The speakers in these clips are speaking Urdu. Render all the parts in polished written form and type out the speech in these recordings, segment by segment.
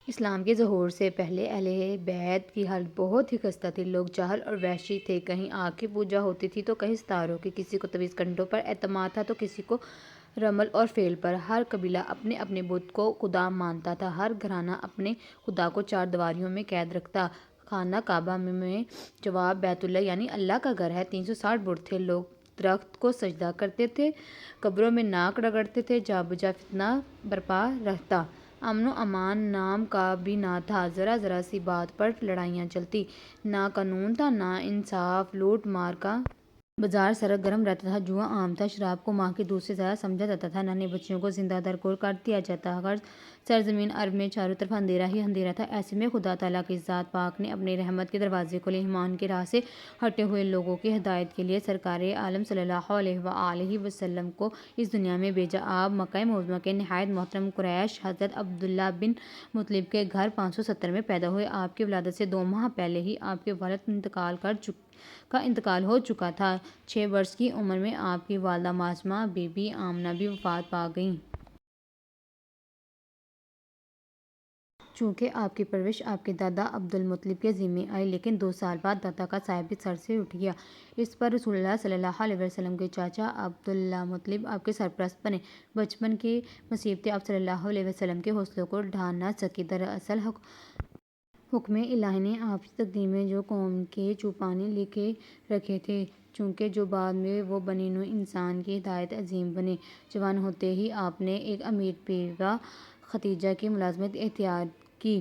اسلام کے ظہور سے پہلے اہل بیت کی حالت بہت ہی خستہ تھی۔ لوگ جاہل اور وحشی تھے۔ کہیں آگ کی پوجا ہوتی تھی تو کہیں ستاروں کی، کسی کو طبیز کنڈوں پر اعتماد تھا تو کسی کو رمل اور فیل پر۔ ہر قبیلہ اپنے اپنے بت کو خدا مانتا تھا۔ ہر گھرانہ اپنے خدا کو چار دیواریوں میں قید رکھتا۔ خانہ کعبہ میں جواب بیت اللہ یعنی اللہ کا گھر ہے 360 بت تھے۔ لوگ درخت کو سجدہ کرتے تھے، قبروں میں ناک رگڑتے تھے، جا بجا فتنہ برپا رہتا۔ امن و امان نام کا بھی نہ تھا۔ ذرا ذرا سی بات پر لڑائیاں چلتی۔ نہ قانون تھا نہ انصاف، لوٹ مار کا بازار سرد گرم رہتا تھا۔ جوا عام تھا، شراب کو ماں کے دودھ سے زیادہ سمجھا جاتا تھا۔ ننھے بچیوں کو زندہ درگور کاٹ دیا جاتا۔ سرزمین عرب میں چاروں طرف اندھیرا ہی اندھیرا تھا۔ ایسے میں خدا تعالیٰ کی ذات پاک نے اپنی رحمت کے دروازے کھولے۔ ایمان کی راہ سے ہٹے ہوئے لوگوں کی ہدایت کے لیے سرکار عالم صلی اللہ علیہ وآلہ وسلم کو اس دنیا میں بھیجا۔ آپ مکہ معظمہ کے نہایت محترم قریش حضرت عبداللہ بن مطلب کے گھر 570 میں پیدا ہوئے۔ آپ کی ولادت سے 2 ماہ پہلے ہی آپ کے والد کا انتقال ہو چکا تھا۔ 6 برس کی عمر میں آپ کی والدہ معصومہ بی بی آمنہ بھی وفات پا گئیں۔ چونکہ آپ کی پرورش آپ کے دادا عبدالمطلب کے ذمے آئی، لیکن 2 سال بعد دادا کا سایہ بھی سر سے اٹھ گیا۔ اس پر رسول اللہ صلی اللہ علیہ وسلم کے چاچا عبدالمطلب آپ کے سرپرست بنے۔ بچپن کی مصیبتیں آپ صلی اللہ علیہ وسلم کے حوصلوں کو ڈھا نہ سکیں۔ دراصل حکم الہی نے آپ کی تقدیر میں جو قوم کے چوپانے لکھے رکھے تھے، چونکہ جو بعد میں وہ بنی نوع انسان کی ہدایت عظیم بنے۔ جوان ہوتے ہی آپ نے ایک امیر بیوہ خدیجہ کی ملازمت اختیار کی۔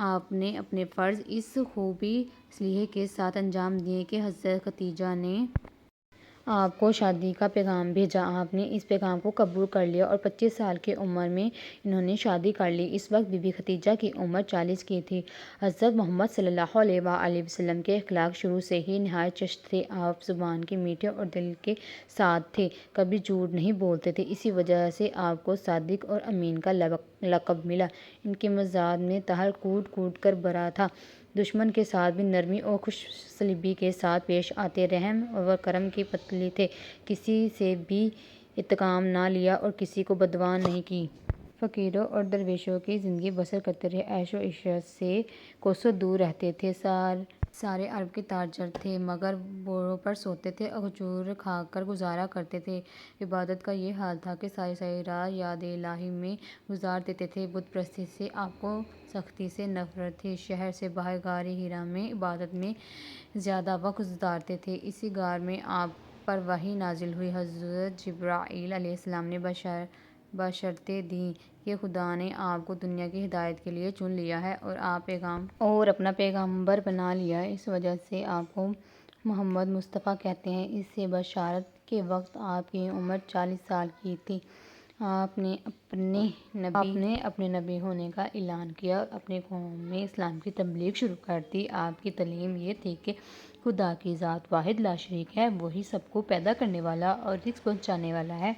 آپ نے اپنے فرض اس خوبی سلیقے کے ساتھ انجام دیے کہ حضرت خدیجہ نے آپ کو شادی کا پیغام بھیجا۔ آپ نے اس پیغام کو قبول کر لیا اور 25 سال کی عمر میں انہوں نے شادی کر لی۔ اس وقت بی بی خدیجہ کی عمر 40 کی تھی۔ حضرت محمد صلی اللہ علیہ وآلہ وسلم کے اخلاق شروع سے ہی نہایت چست تھے۔ آپ زبان کے میٹھے اور دل کے صاف تھے، کبھی جھوٹ نہیں بولتے تھے۔ اسی وجہ سے آپ کو صادق اور امین کا لقب ملا۔ ان کے مزاج میں طحال کوٹ کوٹ کر بھرا تھا۔ دشمن کے ساتھ بھی نرمی اور خوش سلوکی کے ساتھ پیش آتے، رحم و کرم کے پتلی تھے، کسی سے بھی انتقام نہ لیا اور کسی کو بددعا نہیں کی۔ فقیروں اور درویشوں کی زندگی بسر کرتے رہے، عیش و عشرت سے کوسوں دور رہتے تھے۔ سارے عرب کے تاجر تھے مگر بوروں پر سوتے تھے اور کھجور کھا کر گزارا کرتے تھے۔ عبادت کا یہ حال تھا کہ ساری ساری رات یاد الہی میں گزار دیتے تھے۔ بت پرستی سے آپ کو سختی سے نفرت تھی۔ شہر سے باہر غار حرا میں عبادت میں زیادہ وقت گزارتے تھے۔ اسی غار میں آپ پر وحی نازل ہوئی۔ حضرت جبرائیل علیہ السلام نے بشارتیں دیں کہ خدا نے آپ کو دنیا کی ہدایت کے لیے چن لیا ہے اور اپنا پیغمبر بنا لیا ہے۔ اس وجہ سے آپ کو محمد مصطفیٰ کہتے ہیں۔ اس بشارت کے وقت آپ کی عمر 40 سال کی تھی۔ آپ نے اپنے نبی ہونے کا اعلان کیا اور اپنی قوم میں اسلام کی تبلیغ شروع کر دی۔ آپ کی تعلیم یہ تھی کہ خدا کی ذات واحد لا شریک ہے، وہی سب کو پیدا کرنے والا اور رزق پہنچانے والا ہے۔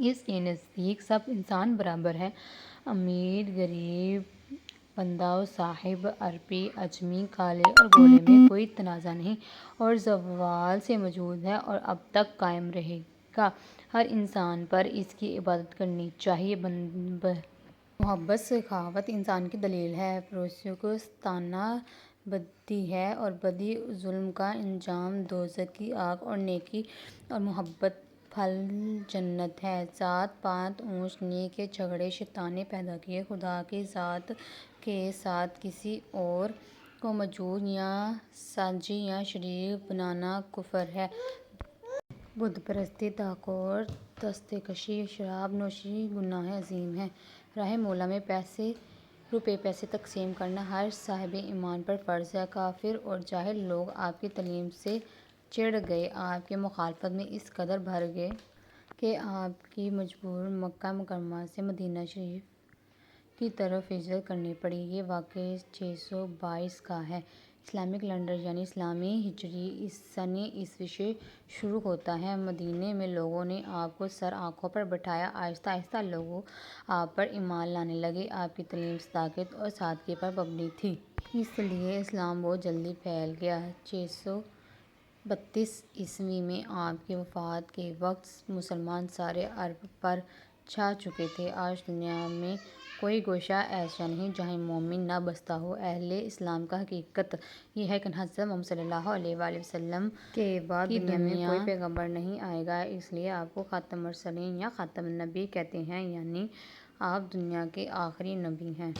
اس کے نزدیک سب انسان برابر ہیں، امیر غریب، بندہ و صاحب، عربی عجمی، کالے اور گورے میں کوئی تنازع نہیں، اور زوال سے موجود ہے اور اب تک قائم رہے گا۔ ہر انسان پر اس کی عبادت کرنی چاہیے۔ محبت سخاوت انسان کی دلیل ہے، پڑوسی کو ستانا بدی ہے اور بدی ظلم کا انجام دوزخ کی آگ، اور نیکی اور محبت پھل جنت ہے۔ ذات پات اونچ نیچ کے جھگڑے شیطان نے پیدا کیے۔ خدا کی ذات کے ساتھ کسی اور کو موجود یا ساجی یا شریک بنانا کفر ہے۔ بت پرستی، تحقیر، دستے کشی، شراب نوشی گناہ عظیم ہے۔ راہ مولا میں روپے پیسے تقسیم کرنا ہر صاحب ایمان پر فرض ہے۔ کافر اور جاہل لوگ آپ کی تعلیم سے چڑ گئے، آپ کی مخالفت میں اس قدر بھر گئے کہ آپ کی مجبور مکہ مکرمہ سے مدینہ شریف کی طرف ہجرت کرنی پڑی۔ یہ واقعہ 622 کا ہے۔ اسلامک کیلنڈر یعنی اسلامی ہجری سنہ عیسوی سے شروع ہوتا ہے۔ مدینے میں لوگوں نے آپ کو سر آنکھوں پر بٹھایا۔ آہستہ آہستہ لوگ آپ پر ایمان لانے لگے۔ آپ کی تعلیم صداقت اور سادگی پر مبنی تھی، اس لیے اسلام بہت جلدی پھیل گیا۔ 632 عیسوی میں آپ کی وفات کے وقت مسلمان سارے عرب پر چھا چکے تھے۔ آج دنیا میں کوئی گوشہ ایسا نہیں جہاں مومن نہ بستا ہو۔ اہل اسلام کا حقیقت یہ ہے کہ حضرت محمد صلی اللہ علیہ وآلہ وسلم کے بعد دنیا میں کوئی پیغمبر نہیں آئے گا، اس لیے آپ کو خاتم المرسلین یا خاتم النبی کہتے ہیں، یعنی آپ دنیا کے آخری نبی ہیں۔